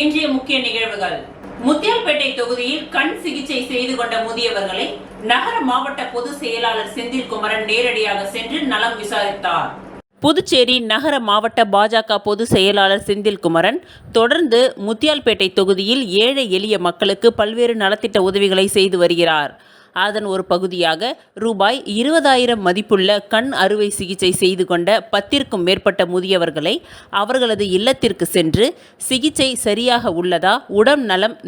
இன்றைய முக்கிய நிகழ்வுகள். முத்தியால்பேட்டை தொகுதியில் கண் சிகிச்சை செய்து கொண்ட முதியவர்களை நகர மாவட்ட பொதுச் செயலாளர் செந்தில்குமரன் நேரடியாக சென்று நலம் விசாரித்தார். புதுச்சேரி நகர மாவட்ட பாஜக பொதுச் செயலாளர் செந்தில்குமரன் தொடர்ந்து முத்தியால்பேட்டை தொகுதியில் ஏழை எளிய மக்களுக்கு பல்வேறு நலத்திட்ட உதவிகளை செய்து வருகிறார். அதன் ஒரு பகுதியாக ரூபாய் 20,000 மதிப்புள்ள கண் அறுவை சிகிச்சை செய்து கொண்ட 10க்கும் மேற்பட்ட முதியவர்களை அவர்களது இல்லத்திற்கு சென்று சிகிச்சை சரியாக உள்ளதா, உடல்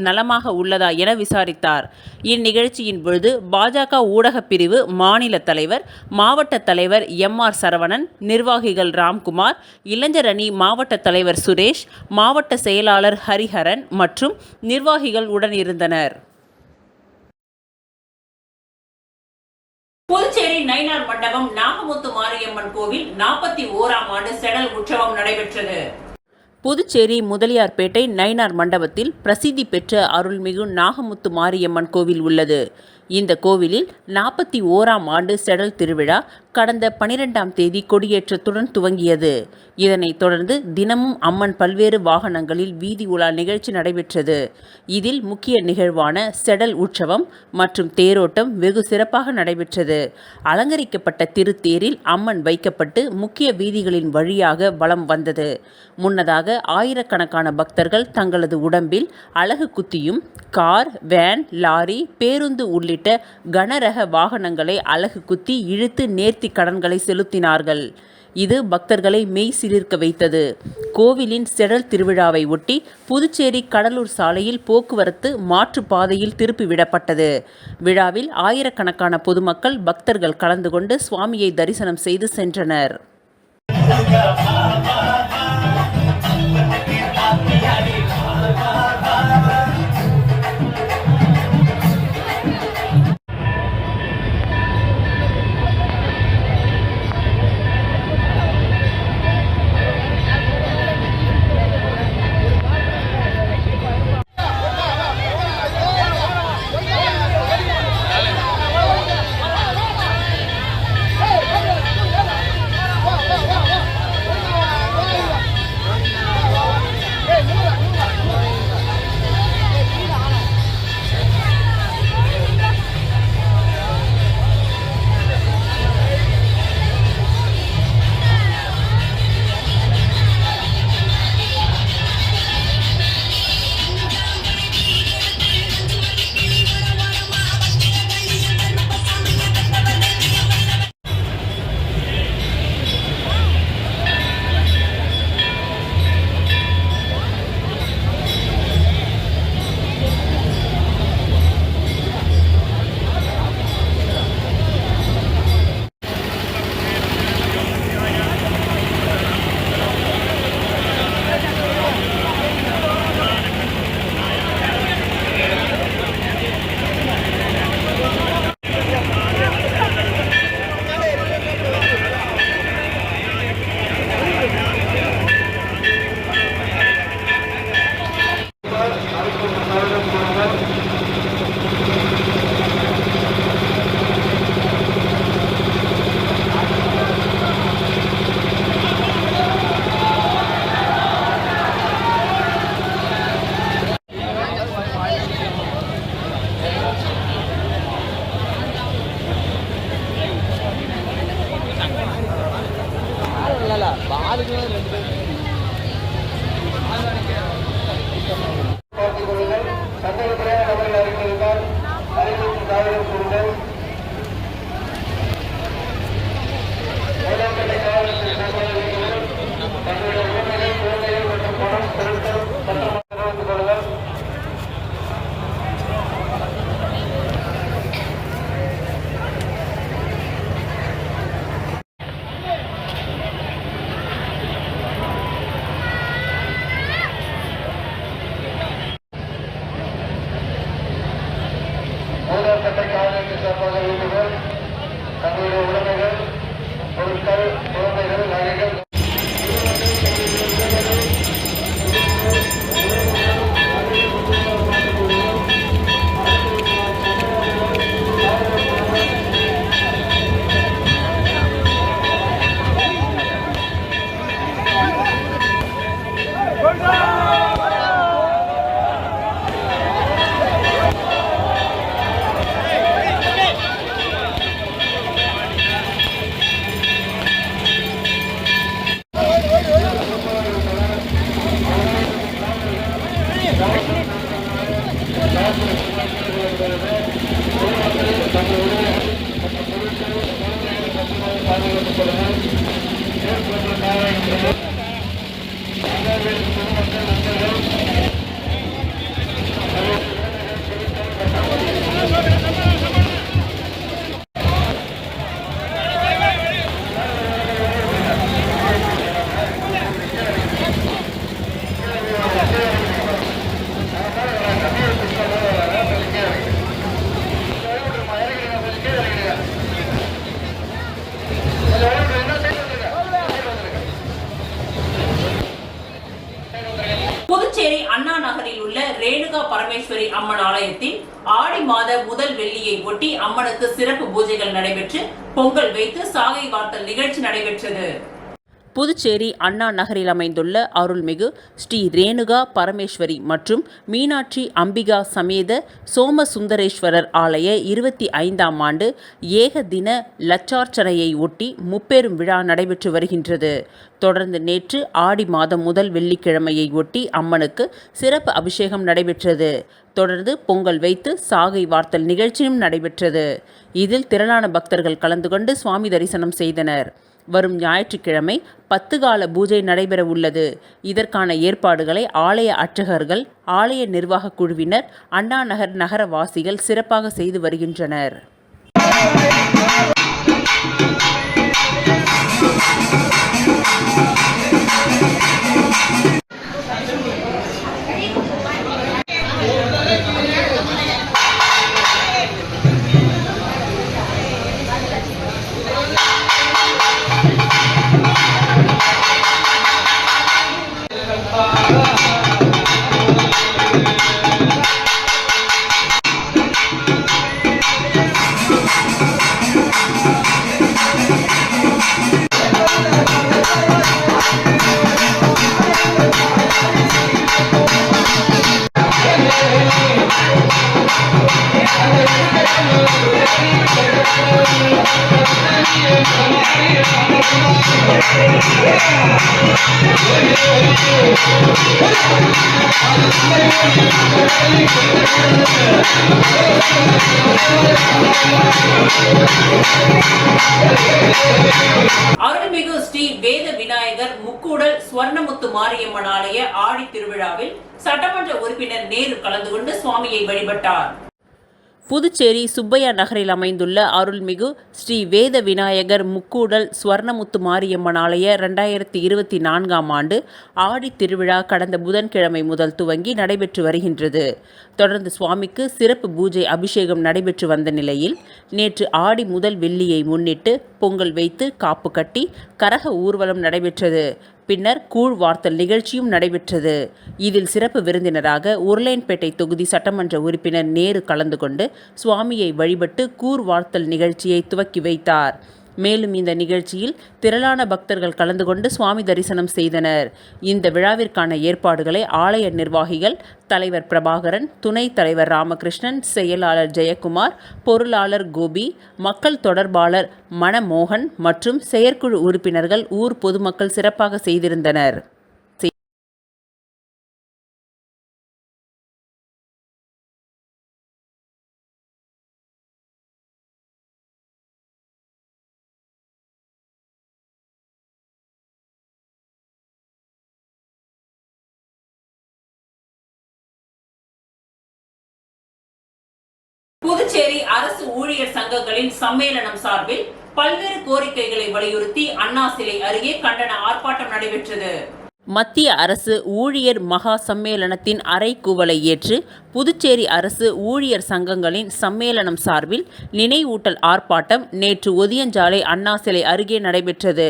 நலமாக உள்ளதா என விசாரித்தார். இந்நிகழ்ச்சியின் பொழுது பாஜக ஊடக பிரிவு மாநில தலைவர், மாவட்ட தலைவர் MR சரவணன், நிர்வாகிகள் ராம்குமார், இளைஞர் அணி மாவட்ட தலைவர் சுரேஷ், மாவட்ட செயலாளர் ஹரிஹரன் மற்றும் நிர்வாகிகள் உடன் இருந்தனர். புதுச்சேரி நயினார் மண்டபம் நாகமுத்து மாரியம்மன் கோவில் 41ஆம் ஆண்டு செடல் உற்சவம் நடைபெற்றது. புதுச்சேரி முதலியார்பேட்டை நயினார் மண்டபத்தில் பிரசித்தி பெற்ற அருள்மிகு நாகமுத்து மாரியம்மன் கோவில் உள்ளது. இந்த கோவிலில் 41ஆம் ஆண்டு செடல் திருவிழா கடந்த 12ஆம் தேதி கொடியேற்றத்துடன் துவங்கியது. இதனைத் தொடர்ந்து தினமும் அம்மன் பல்வேறு வாகனங்களில் வீதி உலா நிகழ்ச்சி நடைபெற்றது. இதில் முக்கிய நிகழ்வான செடல் உற்சவம் மற்றும் தேரோட்டம் வெகு சிறப்பாக நடைபெற்றது. அலங்கரிக்கப்பட்ட திருத்தேரில் அம்மன் வைக்கப்பட்டு முக்கிய வீதிகளின் வழியாக வலம் வந்தது. முன்னதாக ஆயிரக்கணக்கான பக்தர்கள் தங்களது உடம்பில் அலகு குத்தியும் கார், வேன், லாரி, பேருந்து உள்ளிட்ட கனரக வாகனங்களை அலகு குத்தி இழுத்து நேர்த்தி கடன்களை செலுத்தினார்கள். இது பக்தர்களை மெய் சிலிர்க்க வைத்தது. கோவிலின் செடல் திருவிழாவை ஒட்டி புதுச்சேரி கடலூர் சாலையில் போக்குவரத்து மாற்று பாதையில் திருப்பிவிடப்பட்டது. விழாவில் ஆயிரக்கணக்கான பொதுமக்கள், பக்தர்கள் கலந்து கொண்டு சுவாமியை தரிசனம் செய்து சென்றனர். தங்களுடைய உடைமைகள், பொருட்கள், குழந்தைகள், நகைகள் புதுச்சேரி அண்ணா நகரில் உள்ள ரேணுகா பரமேஸ்வரி அம்மன் ஆலயத்தில் ஆடி மாத முதல் வெள்ளியை ஒட்டி அம்மனுக்கு சிறப்பு பூஜைகள் நடைபெற்று பொங்கல் வைத்து சாகை வார்த்தல் நிகழ்ச்சி நடைபெற்றது. புதுச்சேரி அண்ணா நகரில் அமைந்துள்ள அருள்மிகு ஸ்ரீ ரேணுகா பரமேஸ்வரி மற்றும் மீனாட்சி அம்பிகா சமேத சோமசுந்தரேஸ்வரர் ஆலய 25ஆம் ஆண்டு ஏக தின லட்சார்ச்சனையை ஒட்டி முப்பெரும் விழா நடைபெற்று வருகின்றது. தொடர்ந்து நேற்று ஆடி மாதம் முதல் வெள்ளிக்கிழமையை ஒட்டி அம்மனுக்கு சிறப்பு அபிஷேகம் நடைபெற்றது. தொடர்ந்து பொங்கல் வைத்து சாகை வார்த்தல் நிகழ்ச்சியும் நடைபெற்றது. இதில் திரளான பக்தர்கள் கலந்து கொண்டு சுவாமி தரிசனம் செய்தனர். வரும் ஞாயிற்றுக்கிழமை 10 கால பூஜை நடைபெற உள்ளது. இதற்கான ஏற்பாடுகளை ஆலய அர்ச்சகர்கள், ஆலய நிர்வாக குழுவினர், அண்ணா நகர் நகரவாசிகள் சிறப்பாக செய்து வருகின்றனர். அருள்மிகு ஸ்ரீ வேத விநாயகர் முக்கூடல் ஸ்வர்ணமுத்து மாரியம்மன் ஆலய ஆடி திருவிழாவில் சட்டமன்ற உறுப்பினர் நேரு கலந்து கொண்டு சுவாமியை வழிபட்டார். புதுச்சேரி சுப்பையா நகரில் அமைந்துள்ள அருள்மிகு ஸ்ரீ வேத விநாயகர் முக்கூடல் ஸ்வர்ணமுத்து மாரியம்மன் ஆலய 2024ஆம் ஆண்டு ஆடி திருவிழா கடந்த புதன்கிழமை முதல் துவங்கி நடைபெற்று வருகின்றது. தொடர்ந்து சுவாமிக்கு சிறப்பு பூஜை அபிஷேகம் நடைபெற்று வந்த நிலையில் நேற்று ஆடி முதல் வெள்ளியை முன்னிட்டு பொங்கல் வைத்து காப்பு கட்டி கரக ஊர்வலம் நடைபெற்றது. பின்னர் கூழ் வார்த்தல் நிகழ்ச்சியும் நடைபெற்றது. இதில் சிறப்பு விருந்தினராக உருளையன்பேட்டை தொகுதி சட்டமன்ற உறுப்பினர் நேரு கலந்து கொண்டு சுவாமியை வழிபட்டு கூழ் வார்த்தல் நிகழ்ச்சியை துவக்கி வைத்தார். மேலும் இந்த நிகழ்ச்சியில் திரளான பக்தர்கள் கலந்து கொண்டு சுவாமி தரிசனம் செய்தனர். இந்த விழாவிற்கான ஏற்பாடுகளை ஆலய நிர்வாகிகள் தலைவர் பிரபாகரன், துணைத் தலைவர் ராமகிருஷ்ணன், செயலாளர் ஜெயக்குமார், பொருளாளர் கோபி, மக்கள் தொடர்பாளர் மணமோகன் மற்றும் செயற்குழு உறுப்பினர்கள், ஊர் பொதுமக்கள் சிறப்பாக செய்திருந்தனர். புதுச்சேரி அரசு ஊழியர் சங்கங்களின் சம்மேளனம் சார்பில் பல்வேறு கோரிக்கைகளை வலியுறுத்தி அண்ணா சிலை அருகே கண்டன ஆர்ப்பாட்டம் நடைபெற்றது. மத்திய அரசு ஊழியர் மகா சம்மேளனத்தின் அறைகூவலை ஏற்று புதுச்சேரி அரசு ஊழியர் சங்கங்களின் சம்மேளனம் சார்பில் நினைவூட்டல் ஆர்ப்பாட்டம் நேற்று ஒதியஞ்சாலை அண்ணா சிலை அருகே நடைபெற்றது.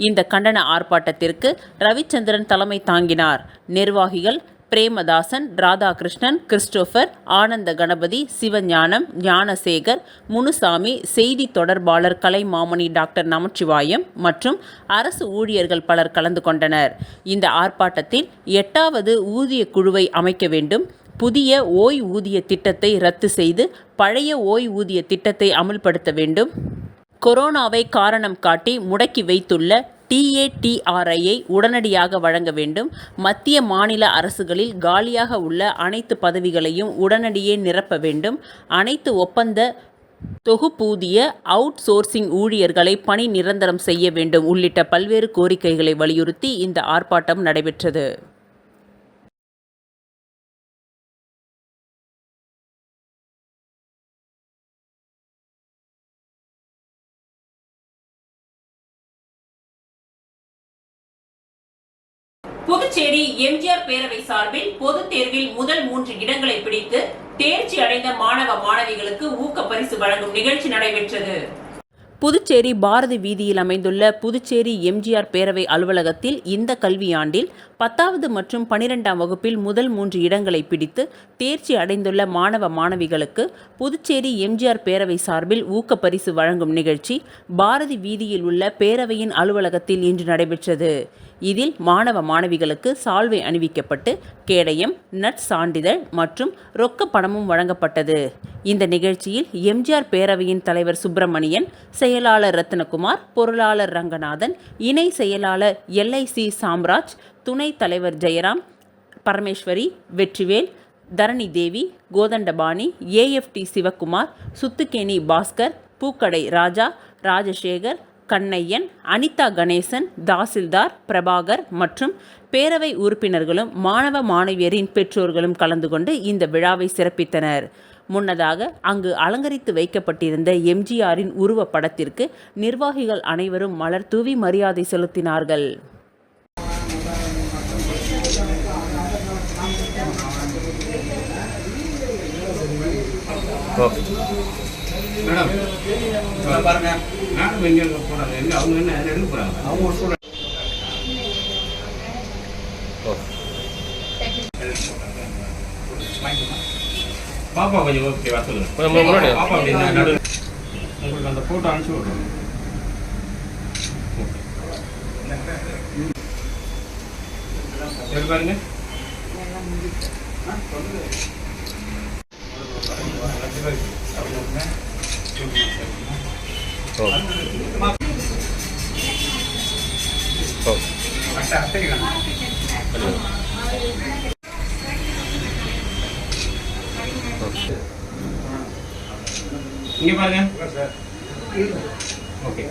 இந்த கண்டன ஆர்ப்பாட்டத்திற்கு ரவிச்சந்திரன் தலைமை தாங்கினார். நிர்வாகிகள் பிரேமதாசன், ராதாகிருஷ்ணன், கிறிஸ்டோபர், ஆனந்த கணபதி, சிவஞானம், ஞானசேகர், முனுசாமி, செய்தி தொடர்பாளர் கலைமாமணி டாக்டர் நமச்சிவாயம் மற்றும் அரசு ஊழியர்கள் பலர் கலந்து கொண்டனர். இந்த ஆர்ப்பாட்டத்தில் 8வது ஊதிய குழுவை அமைக்க வேண்டும், புதிய ஓய்வூதிய திட்டத்தை ரத்து செய்து பழைய ஓய்வூதிய திட்டத்தை அமல்படுத்த வேண்டும், கொரோனாவை காரணம் காட்டி முடக்கி வைத்துள்ள TATRஐ உடனடியாக வழங்க வேண்டும், மத்திய மாநில அரசுகளில் காலியாக உள்ள அனைத்து பதவிகளையும் உடனடியே நிரப்ப வேண்டும், அனைத்து ஒப்பந்த தொகுப்பூதிய அவுட் சோர்சிங் ஊழியர்களை பணி நிரந்தரம் செய்ய வேண்டும் உள்ளிட்ட பல்வேறு கோரிக்கைகளை வலியுறுத்தி இந்த ஆர்ப்பாட்டம் நடைபெற்றது. புதுச்சேரி எம்ஜிஆர் பேரவை சார்பில் பொதுத் தேர்வில் முதல் 3 இடங்களை பிடித்து தேர்ச்சி அடைந்த மாணவ மாணவிகளுக்கு ஊக்க பரிசு வழங்கும் நிகழ்ச்சி நடைபெற்றது. புதுச்சேரி பாரதி வீதியில் அமைந்துள்ள புதுச்சேரி எம்ஜிஆர் பேரவை அலுவலகத்தில் இந்த கல்வியாண்டில் 10வது மற்றும் 12ஆம் வகுப்பில் முதல் 3 இடங்களை பிடித்து தேர்ச்சி அடைந்துள்ள மாணவ மாணவிகளுக்கு புதுச்சேரி எம்ஜிஆர் பேரவை சார்பில் ஊக்கப்பரிசு வழங்கும் நிகழ்ச்சி பாரதி வீதியில் உள்ள பேரவையின் அலுவலகத்தில் இன்று நடைபெற்றது. இதில் மாணவ மாணவிகளுக்கு சால்வை அணிவிக்கப்பட்டு கேடயம், நற்சான்றிதழ் மற்றும் ரொக்க பணமும் வழங்கப்பட்டது. இந்த நிகழ்ச்சியில் எம்ஜிஆர் பேரவையின் தலைவர் சுப்பிரமணியன், செயலாளர் ரத்னகுமார், பொருளாளர் ரங்கநாதன், இணை செயலாளர் LIC சாம்ராஜ், துணைத் தலைவர் ஜெயராம், பரமேஸ்வரி, வெற்றிவேல், தரணி தேவி, கோதண்டபாணி, AFT சிவக்குமார், சுத்துக்கேணி பாஸ்கர், பூக்கடை ராஜா, ராஜசேகர், கண்ணையன், அனிதா கணேசன், தாசில்தார் பிரபாகர் மற்றும் பேரவை உறுப்பினர்களும் மாணவ மாணவியரின் பெற்றோர்களும் கலந்து கொண்டு இந்த விழாவை சிறப்பித்தனர். முன்னதாக அங்கு அலங்கரித்து வைக்கப்பட்டிருந்த எம்ஜிஆரின் உருவப் படத்திற்கு நிர்வாகிகள் அனைவரும் மலர் தூவி மரியாதை செலுத்தினார்கள். பாருங்க, நானும் எங்க போறாங்க, எங்க அவங்க என்ன எடுக்க போறாங்க, அவங்க ஸ்டூடெண்ட் பாப்பா கொஞ்சம் ஓகே சொல்லுங்க. பாப்பா அப்படின்னா நடுவில் உங்களுக்கு அந்த போட்டோ அனுப்பிச்சு விடுறோம். சரி பாருங்க. இங்க பாருங்க. ஓகே.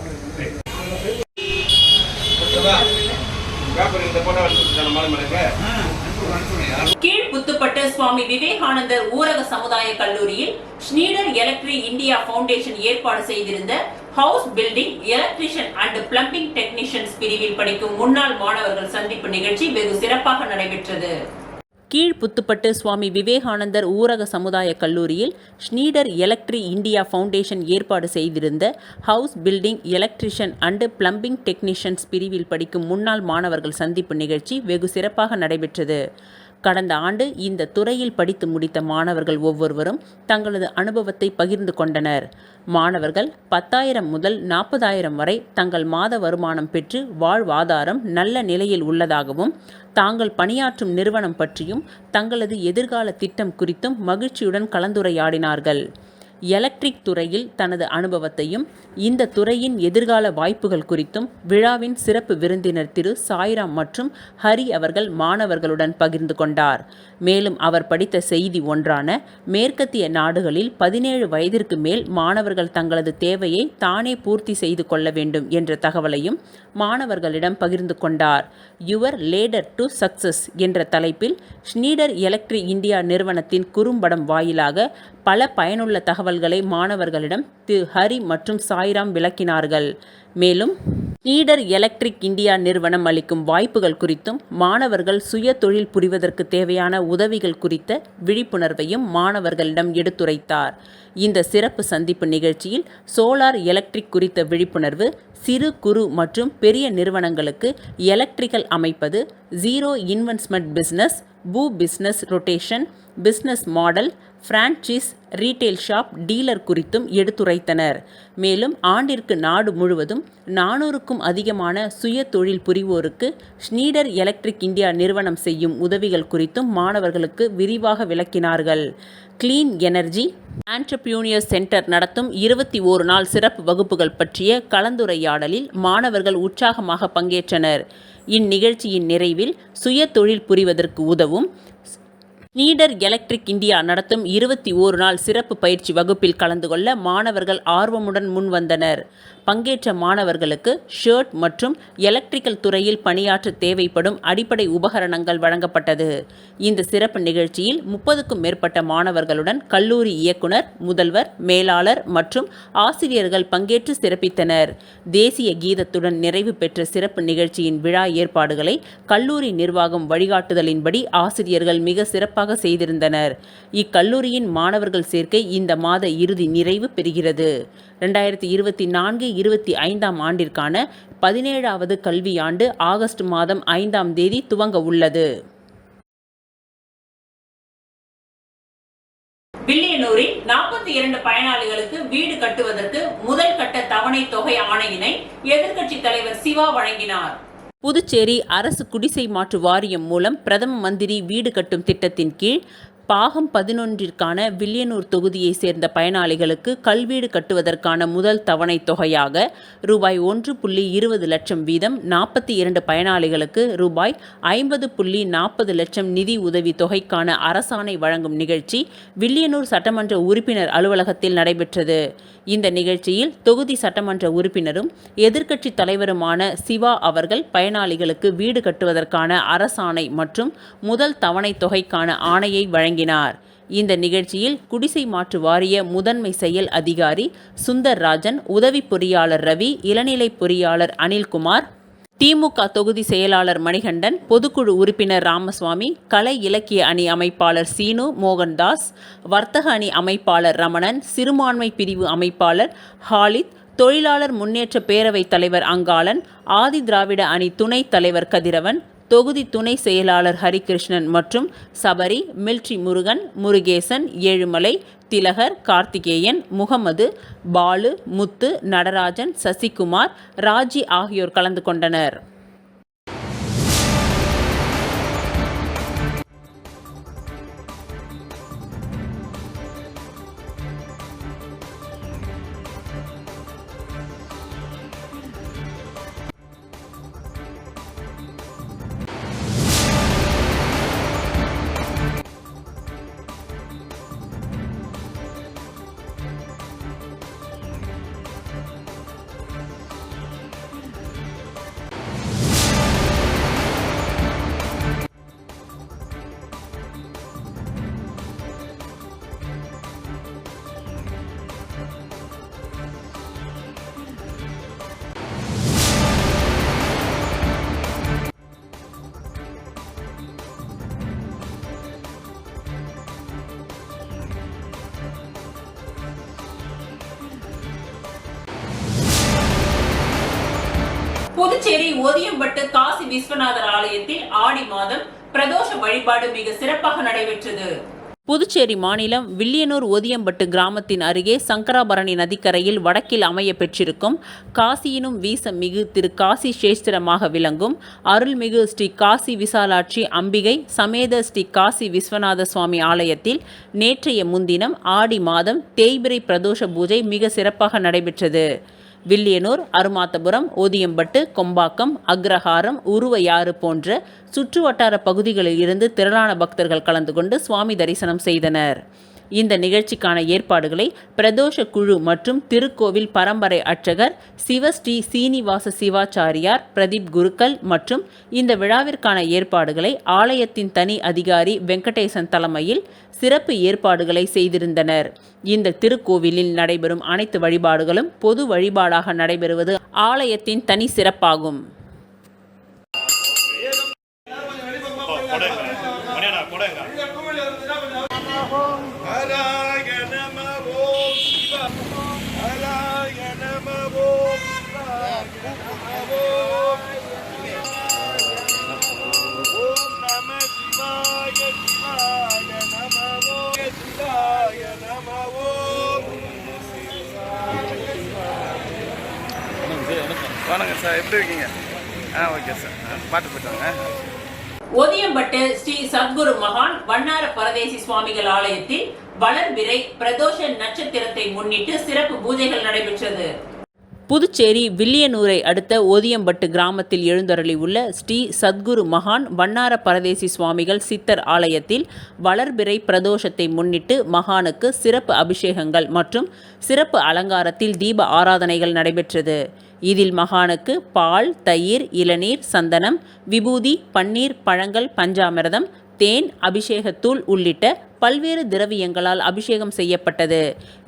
கீழ்புத்துப்பட்டு சுவாமி விவேகானந்தர் ஊரக சமுதாய கல்லூரியில் ஷ்னீடர் எலக்ட்ரிக் இந்தியா ஃபவுண்டேஷன் ஏற்பாடு செய்திருந்த house building, electrician and plumbing technicians பிரிவில் படிக்கும் முன்னாள் மாணவர்கள் சந்திப்பு நிகழ்ச்சி வெகு சிறப்பாக நடைபெற்றது. கீழ்புத்துப்பட்டு சுவாமி விவேகானந்தர் ஊரக சமுதாய கல்லூரியில் ஷ்னீடர் எலக்ட்ரிக் இந்தியா ஃபவுண்டேஷன் ஏற்பாடு செய்திருந்த house building, electrician and plumbing technicians பிரிவில் படிக்கும் முன்னாள் மாணவர்கள் சந்திப்பு நிகழ்ச்சி வெகு சிறப்பாக நடைபெற்றது. கடந்த ஆண்டு இந்த துறையில் படித்து முடித்த மாணவர்கள் ஒவ்வொருவரும் தங்களது அனுபவத்தை பகிர்ந்து கொண்டனர். மாணவர்கள் 10,000 முதல் 40,000 வரை தங்கள் மாத வருமானம் பெற்று வாழ்வாதாரம் நல்ல நிலையில் உள்ளதாகவும், தாங்கள் பணியாற்றும் நிறுவனம் பற்றியும் தங்களது எதிர்கால திட்டம் குறித்தும் மகிழ்ச்சியுடன் கலந்துரையாடினார்கள். எலக்ட்ரிக் துறையில் தனது அனுபவத்தையும் இந்த துறையின் எதிர்கால வாய்ப்புகள் குறித்தும் விழாவின் சிறப்பு விருந்தினர் திரு சாய்ராம் மற்றும் ஹரி அவர்கள் மாணவர்களுடன் பகிர்ந்து கொண்டார். மேலும் அவர் படித்த செய்தி ஒன்றான மேற்கத்திய நாடுகளில் 17 வயதிற்கு மேல் மாணவர்கள் தங்களது தேவையை தானே பூர்த்தி செய்து கொள்ள வேண்டும் என்ற தகவலையும் மாணவர்களிடம் பகிர்ந்து கொண்டார். யுவர் லேடர் டு சக்சஸ் என்ற தலைப்பில் ஷ்னீடர் எலக்ட்ரிக் இந்தியா நிறுவனத்தின் குறும்படம் வாயிலாக பல பயனுள்ள தகவல்களை மாணவர்களிடம் திரு ஹரி மற்றும் சாய்ராம் விளக்கினார்கள். மேலும் ஷ்னீடர் எலக்ட்ரிக் இந்தியா நிறுவனம் அளிக்கும் வாய்ப்புகள் குறித்தும் மாணவர்கள் சுய தொழில் புரிவதற்கு தேவையான உதவிகள் குறித்த விழிப்புணர்வையும் மாணவர்களிடம் எடுத்துரைத்தார். இந்த சிறப்பு சந்திப்பு நிகழ்ச்சியில் சோலார் எலக்ட்ரிக் குறித்த விழிப்புணர்வு, சிறு குறு மற்றும் பெரிய நிறுவனங்களுக்கு எலக்ட்ரிக்கல் அமைப்பது, zero investment business, business rotation, business model, franchise, retail shop, dealer குறித்தும் எடுத்துரைத்தனர். மேலும் ஆண்டிற்கு நாடு முழுவதும் 400க்கும் அதிகமான சுய தொழில் புரிவோருக்கு ஷ்னீடர் எலக்ட்ரிக் இந்தியா நிறுவனம் செய்யும் உதவிகள் குறித்தும் மாணவர்களுக்கு விரிவாக விளக்கினார்கள். கிளீன் எனர்ஜி ஆண்டர்பிரினியர் சென்டர் நடத்தும் 21 நாள் சிறப்பு வகுப்புகள் பற்றிய கலந்துரையாடலில் மாணவர்கள் உற்சாகமாக பங்கேற்றனர். இந்நிகழ்ச்சியின் நிறைவில் சுய தொழில் புரிவதற்கு உதவும் ஷ்னீடர் எலக்ட்ரிக் இந்தியா நடத்தும் 21 நாள் சிறப்பு பயிற்சி வகுப்பில் கலந்து கொள்ள மாணவர்கள் ஆர்வமுடன் முன்வந்தனர். பங்கேற்ற மாணவர்களுக்கு ஷர்ட் மற்றும் எலக்ட்ரிக்கல் துறையில் பணியாற்ற தேவைப்படும் அடிப்படை உபகரணங்கள் வழங்கப்பட்டது. இந்த சிறப்பு நிகழ்ச்சியில் 30க்கும் மேற்பட்ட மாணவர்களுடன் கல்லூரி இயக்குனர், முதல்வர், மேலாளர் மற்றும் ஆசிரியர்கள் பங்கேற்று சிறப்பித்தனர். தேசிய கீதத்துடன் நிறைவு பெற்ற சிறப்பு நிகழ்ச்சியின் விழா ஏற்பாடுகளை கல்லூரி நிர்வாகம் வழிகாட்டுதலின்படி ஆசிரியர்கள் மிக சிறப்பாக சிறப்பாக செய்திருந்தனர். இக்கல்லூரியின் மாணவர்கள் சேர்க்கை இந்த மாத இறுதி நிறைவு பெறுகிறது. 2024-25 ஆண்டிற்கான 17வது கல்வியாண்டு ஆகஸ்ட் மாதம் 5ஆம் தேதி துவங்க உள்ளது. வில்லியனூரில் 42 பயனாளிகளுக்கு வீடு கட்டுவதற்கு முதல் கட்ட தவணை தொகை ஆணையினை எதிர்க்கட்சி தலைவர் சிவா வழங்கினார். புதுச்சேரி அரசு குடிசை மாற்று வாரியம் மூலம் பிரதம மந்திரி வீடு கட்டும் திட்டத்தின் கீழ் பாகம் 11ற்கான வில்லியனூர் தொகுதியை சேர்ந்த பயனாளிகளுக்கு கல்வீடு கட்டுவதற்கான முதல் தவணை தொகையாக ரூபாய் 1.20 லட்சம் வீதம் 42 பயனாளிகளுக்கு ரூபாய் 50.40 லட்சம் நிதி உதவி தொகைக்கான அரசாணை வழங்கும் நிகழ்ச்சி வில்லியனூர் சட்டமன்ற உறுப்பினர் அலுவலகத்தில் நடைபெற்றது. இந்த நிகழ்ச்சியில் தொகுதி சட்டமன்ற உறுப்பினரும் எதிர்க்கட்சி தலைவருமான சிவா அவர்கள் பயனாளிகளுக்கு வீடு கட்டுவதற்கான அரசாணை மற்றும் முதல் தவணை தொகைக்கான ஆணையை வழங்கினார். இந்த நிகழ்ச்சியில் குடிசை மாற்று வாரிய முதன்மை செயல் அதிகாரி சுந்தர்ராஜன், உதவி பொறியாளர் ரவி, இளநிலை பொறியாளர் அனில்குமார், திமுக தொகுதி செயலாளர் மணிகண்டன், பொதுக்குழு உறுப்பினர் ராமசுவாமி, கலை இலக்கிய அணி அமைப்பாளர் சீனு மோகன்தாஸ், வர்த்தக அணி அமைப்பாளர் ரமணன், சிறுபான்மை பிரிவு அமைப்பாளர் ஹாலித், தொழிலாளர் முன்னேற்ற பேரவைத் தலைவர் அங்காளன், ஆதி திராவிட அணி துணைத் தலைவர் கதிரவன், தொகுதி துணை செயலாளர் ஹரிகிருஷ்ணன் மற்றும் சபரி, மில்ட்ரி முருகன், முருகேசன், ஏழுமலை, திலகர், கார்த்திகேயன், முகமது, பாலு, முத்து, நடராஜன், சசிகுமார், ராஜி ஆகியோர் கலந்து கொண்டனர். புதுச்சேரி ஓதியம்பட்டு காசி விஸ்வநாதர் ஆலயத்தில் ஆடி மாதம் பிரதோஷ வழிபாடு மிக சிறப்பாக நடைபெற்றது. புதுச்சேரி மாநிலம் வில்லியனூர் ஓதியம்பட்டு கிராமத்தின் அருகே சங்கராபரணி நதிக்கரையில் வடக்கில் அமைய பெற்றிருக்கும் காசியினும் வீசமிகு திரு காசி சேஸ்திரமாக விளங்கும் அருள்மிகு ஸ்ரீ காசி விசாலாட்சி அம்பிகை சமேத ஸ்ரீ காசி விஸ்வநாத சுவாமி ஆலயத்தில் நேற்றைய முன்தினம் ஆடி மாதம் தேய்பிறை பிரதோஷ பூஜை மிக சிறப்பாக நடைபெற்றது. வில்லியனூர், அருமாத்தபுரம், ஓதியம்பட்டு, கொம்பாக்கம், அக்ரஹாரம், உருவையாறு போன்ற சுற்றுவட்டார பகுதிகளில் இருந்து திரளான பக்தர்கள் கலந்து கொண்டு சுவாமி தரிசனம் செய்தனர். இந்த நிகழ்ச்சிக்கான ஏற்பாடுகளை பிரதோஷ குழு மற்றும் திருக்கோவில் பரம்பரை அர்ச்சகர் சிவஸ்ரீ சீனிவாச சிவாச்சாரியார், பிரதீப் குருக்கள் மற்றும் இந்த விழாவிற்கான ஏற்பாடுகளை ஆலயத்தின் தனி அதிகாரி வெங்கடேசன் தலைமையில் சிறப்பு ஏற்பாடுகளை செய்திருந்தனர். இந்த திருக்கோவிலில் நடைபெறும் அனைத்து வழிபாடுகளும் பொது வழிபாடாக நடைபெறுவது ஆலயத்தின் தனி சிறப்பாகும். வணக்கம் சார், எப்படி இருக்கீங்க? ஓகே சார், பாட்டு போயிட்டாங்க. ஓதியம்பட்டு ஸ்ரீ சத்குரு மகான் வண்ணார பரதேசி சுவாமிகள் ஆலயத்தில் வளர்பிறை பிரதோஷ நட்சத்திரத்தை முன்னிட்டு சிறப்பு பூஜைகள் நடைபெற்றது. புதுச்சேரி வில்லியனூரை அடுத்த ஓதியம்பட்டு கிராமத்தில் எழுந்தருளி உள்ள ஸ்ரீ சத்குரு மகான் வண்ணார பரதேசி சுவாமிகள் சித்தர் ஆலயத்தில் வளர்பிறை பிரதோஷத்தை முன்னிட்டு மகானுக்கு சிறப்பு அபிஷேகங்கள் மற்றும் சிறப்பு அலங்காரத்தில் தீப ஆராதனைகள் நடைபெற்றது. இதில் மகானுக்கு பால், தயிர், இளநீர், சந்தனம், விபூதி, பன்னீர், பழங்கள், பஞ்சாமிர்தம், தேன், அபிஷேகத்தூள் உள்ளிட்ட பல்வேறு திரவியங்களால் அபிஷேகம் செய்யப்பட்டது.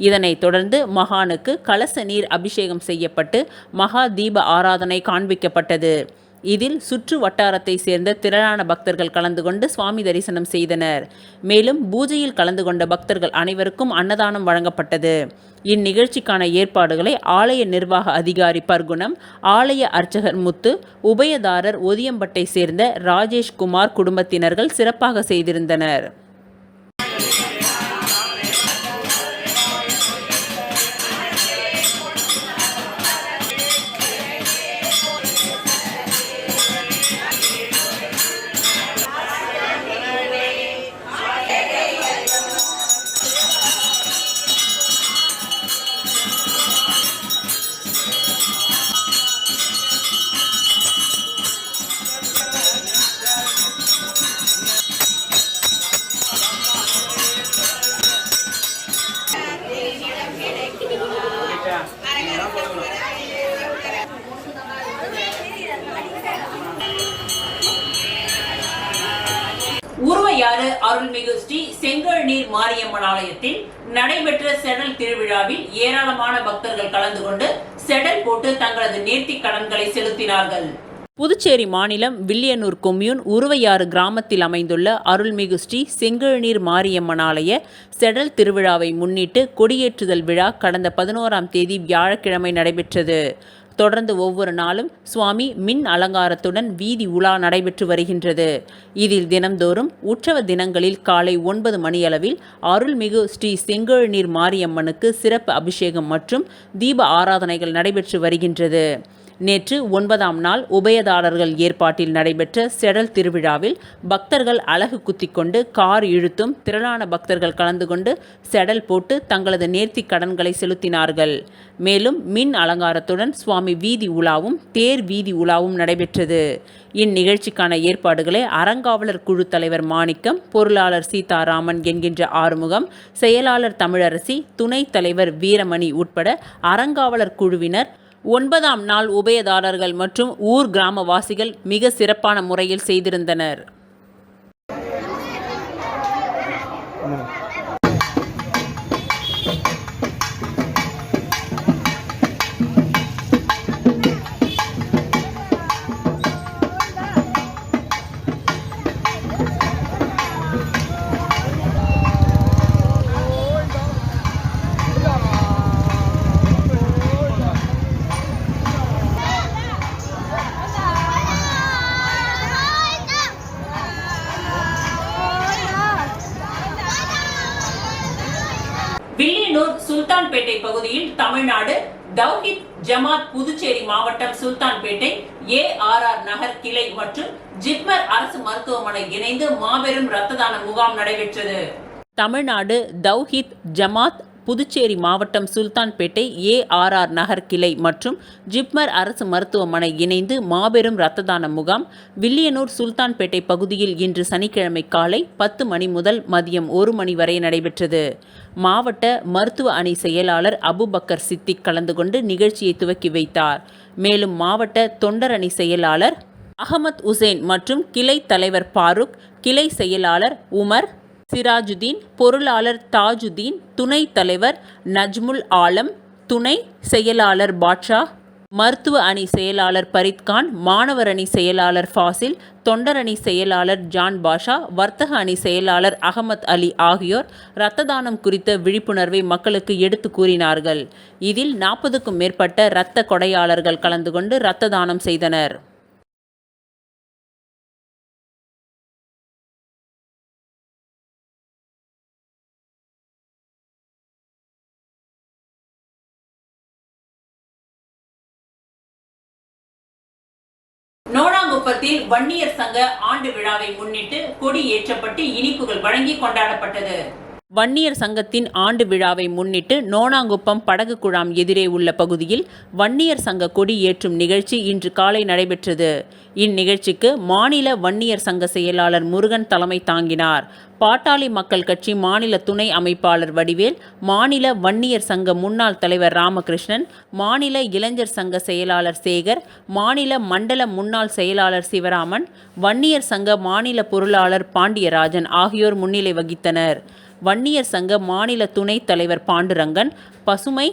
இதனைத் தொடர்ந்து மகானுக்கு கலச நீர் அபிஷேகம் செய்யப்பட்டு மகா தீப ஆராதனை காண்பிக்கப்பட்டது. இதில் சுற்று வட்டாரத்தை சேர்ந்த திரளான பக்தர்கள் கலந்து கொண்டு சுவாமி தரிசனம் செய்தனர். மேலும் பூஜையில் கலந்து கொண்ட பக்தர்கள் அனைவருக்கும் அன்னதானம் வழங்கப்பட்டது. இந்நிகழ்ச்சிக்கான ஏற்பாடுகளை ஆலய நிர்வாக அதிகாரி பர்குணம், ஆலய அர்ச்சகர் முத்து, உபயதாரர் ஒதியம்பட்டை சேர்ந்த ராஜேஷ்குமார் குடும்பத்தினர்கள் சிறப்பாக செய்திருந்தனர். உருவையாறு அருள்மிகு ஸ்ரீ செங்கழுநீர் மாரியம்மன் ஆலயத்தில் நடைபெற்ற செடல் திருவிழாவில் ஏராளமான பக்தர்கள் கலந்து கொண்டு செடல் போட்டு தங்களது நேர்த்திக் கடன்களை செலுத்தினார்கள். புதுச்சேரி மாநிலம் வில்லியனூர் கொம்யூன் உருவையாறு கிராமத்தில் அமைந்துள்ள அருள்மிகு ஸ்ரீ செங்கழுநீர் மாரியம்மன் ஆலய செடல் திருவிழாவை முன்னிட்டு கொடியேற்றுதல் விழா கடந்த 11ஆம் தேதி வியாழக்கிழமை நடைபெற்றது. தொடர்ந்து ஒவ்வொரு நாளும் சுவாமி மின் அலங்காரத்துடன் வீதி உலா நடைபெற்று வருகின்றது. இதில் தினம்தோறும் உற்சவ தினங்களில் காலை 9 மணியளவில் அருள்மிகு ஸ்ரீ செங்கழுநீர் மாரியம்மனுக்கு சிறப்பு அபிஷேகம் மற்றும் தீப ஆராதனைகள் நடைபெற்று வருகின்றது. நேற்று 9ஆம் நாள் உபயதாரர்கள் ஏற்பாட்டில் நடைபெற்ற செடல் திருவிழாவில் பக்தர்கள் அலகு குத்திக்கொண்டு கார் இழுத்தும் திரளான பக்தர்கள் கலந்து கொண்டு செடல் போட்டு தங்களது நேர்த்திக் கடன்களை செலுத்தினார்கள். மேலும் மின் அலங்காரத்துடன் சுவாமி வீதி உலாவும் தேர் வீதி உலாவும் நடைபெற்றது. இந்நிகழ்ச்சிக்கான ஏற்பாடுகளை அறங்காவலர் குழு தலைவர் மாணிக்கம், பொருளாளர் சீதாராமன் என்கின்ற ஆறுமுகம், செயலாளர் தமிழரசி, துணைத் தலைவர் வீரமணி உட்பட அறங்காவலர் குழுவினர், 9ஆம் நாள் உபயதாரர்கள் மற்றும் ஊர் கிராமவாசிகள் மிக சிறப்பான முறையில் செய்திருந்தனர். வில்லியனூர் சுல்தான்பேட்டை பகுதியில் தமிழ்நாடு தௌஹீத் ஜமாத் புதுச்சேரி மாவட்டம் சுல்தான்பேட்டை ARR நகர் கிளை மற்றும் ஜிப்மர் அரசு மருத்துவமனை இணைந்து மாபெரும் இரத்த தான முகாம் நடைபெற்றது. தமிழ்நாடு தௌஹீத் ஜமாத் புதுச்சேரி மாவட்டம் சுல்தான்பேட்டை ARR நகர் கிளை மற்றும் ஜிப்மர் அரசு மருத்துவமனை இணைந்து மாபெரும் இரத்த தான முகாம் வில்லியனூர் சுல்தான்பேட்டை பகுதியில் இன்று சனிக்கிழமை காலை 10 மணி முதல் மதியம் 1 மணி வரை நடைபெற்றது. மாவட்ட மருத்துவ அணி செயலாளர் அபுபக்கர் சித்திக் கலந்து கொண்டு நிகழ்ச்சியை துவக்கி வைத்தார். மேலும் மாவட்ட தொண்டர் அணி செயலாளர் அகமத் உசேன் மற்றும் கிளை தலைவர் பாருக், கிளை செயலாளர் உமர், சிராஜுதீன், பொருளாளர் தாஜுதீன், துணைத் தலைவர் நஜ்முல் ஆலம், துணை செயலாளர் பாட்ஷா, மருத்துவ அணி செயலாளர் பரித்கான், மாணவர் அணி செயலாளர் ஃபாசில், தொண்டர் அணி செயலாளர் ஜான் பாஷா, வர்த்தக அணி செயலாளர் அகமத் அலி ஆகியோர் இரத்த தானம் குறித்த விழிப்புணர்வை மக்களுக்கு எடுத்து கூறினார்கள். இதில் 40க்கும் மேற்பட்ட இரத்த கொடையாளர்கள் கலந்து கொண்டு இரத்த தானம் செய்தனர். நோனாங்குப்பத்தில் வன்னியர் சங்க ஆண்டு விழாவை முன்னிட்டு கொடி ஏற்றப்பட்டு இனிப்புகள் வழங்கி கொண்டாடப்பட்டது. வன்னியர் சங்கத்தின் ஆண்டு விழாவை முன்னிட்டு நோனாங்குப்பம் படகு குழாம் எதிரே உள்ள பகுதியில் வன்னியர் சங்க கொடி ஏற்றும் நிகழ்ச்சி இன்று காலை நடைபெற்றது. இந்நிகழ்ச்சிக்கு மாநில வன்னியர் சங்க செயலாளர் முருகன் தலைமை தாங்கினார். பாட்டாளி மக்கள் கட்சி மாநில துணை அமைப்பாளர் வடிவேல், மாநில வன்னியர் சங்க முன்னாள் தலைவர் ராமகிருஷ்ணன், மாநில இளைஞர் சங்க செயலாளர் சேகர், மாநில மண்டல முன்னாள் செயலாளர் சிவராமன், வன்னியர் சங்க மாநில பொருளாளர் பாண்டியராஜன் ஆகியோர் முன்னிலை வகித்தனர். வன்னியர் சங்க மாநில துணைத் தலைவர் பாண்டுரங்கன், பசுமை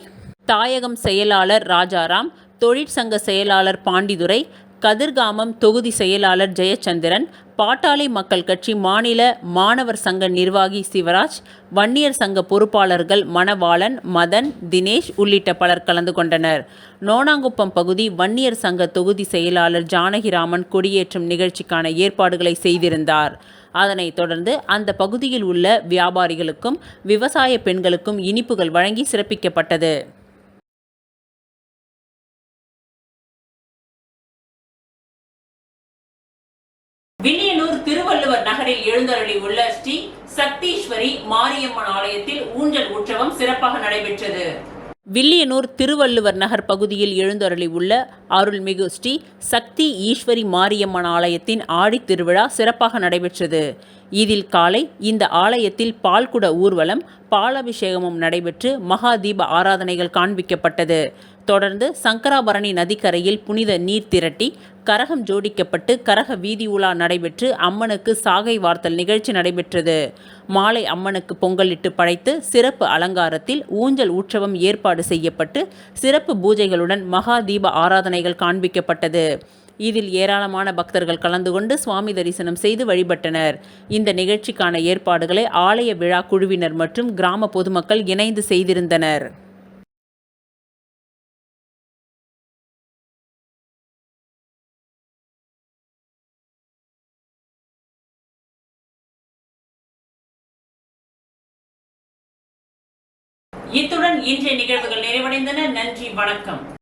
தாயகம் செயலாளர் ராஜாராம், தொழிற்சங்க செயலாளர் பாண்டிதுரை, கதிர்காமம் தொகுதி செயலாளர் ஜெயச்சந்திரன், பாட்டாளி மக்கள் கட்சி மாநில மாணவர் சங்க நிர்வாகி சிவராஜ், வன்னியர் சங்க பொறுப்பாளர்கள் மணவாளன், மதன், தினேஷ் உள்ளிட்ட பலர் கலந்து கொண்டனர். நோனாங்குப்பம் பகுதி வன்னியர் சங்க தொகுதி செயலாளர் ஜானகிராமன் கொடியேற்றும் நிகழ்ச்சிக்கான ஏற்பாடுகளை செய்திருந்தார். அதனைத் தொடர்ந்து அந்த பகுதியில் உள்ள வியாபாரிகளுக்கும் விவசாய பெண்களுக்கும் இனிப்புகள் வழங்கி சிறப்பிக்கப்பட்டது. வில்லியனூர் திருவள்ளுவர் நகரில் எழுந்தருளி உள்ள ஸ்ரீ சக்தீஸ்வரி மாரியம்மன் ஆலயத்தில் ஊஞ்சல் உற்சவம் சிறப்பாக நடைபெற்றது. வில்லியனூர் திருவள்ளுவர் நகர் பகுதியில் எழுந்தருளி உள்ள அருள்மிகு ஸ்ரீ சக்தி ஈஸ்வரி மாரியம்மன் ஆலயத்தின் ஆடித் திருவிழா சிறப்பாக நடைபெற்றது. இதில் காலை இந்த ஆலயத்தில் பால்குட ஊர்வலம், பாலாபிஷேகமும் நடைபெற்று மகா தீப ஆராதனைகள் காண்பிக்கப்பட்டது. தொடர்ந்து சங்கராபரணி நதிக்கரையில் புனித நீர் திரட்டி கரகம் ஜோடிக்கப்பட்டு கரக வீதி உலா நடைபெற்று அம்மனுக்கு சாகை வார்த்தல் நிகழ்ச்சி நடைபெற்றது. மாலை அம்மனுக்கு பொங்கலிட்டு படைத்து சிறப்பு அலங்காரத்தில் ஊஞ்சல் உற்சவம் ஏற்பாடு செய்யப்பட்டு சிறப்பு பூஜைகளுடன் மகா தீப ஆராதனைகள் காண்பிக்கப்பட்டது. இதில் ஏராளமான பக்தர்கள் கலந்து கொண்டு சுவாமி தரிசனம் செய்து வழிபட்டனர். இந்த நிகழ்ச்சிக்கான ஏற்பாடுகளை ஆலய விழா குழுவினர் மற்றும் கிராம பொதுமக்கள் இணைந்து செய்திருந்தனர். இத்துடன் இன்றைய நிகழ்வுகள் நிறைவடைந்தன. நன்றி, வணக்கம்.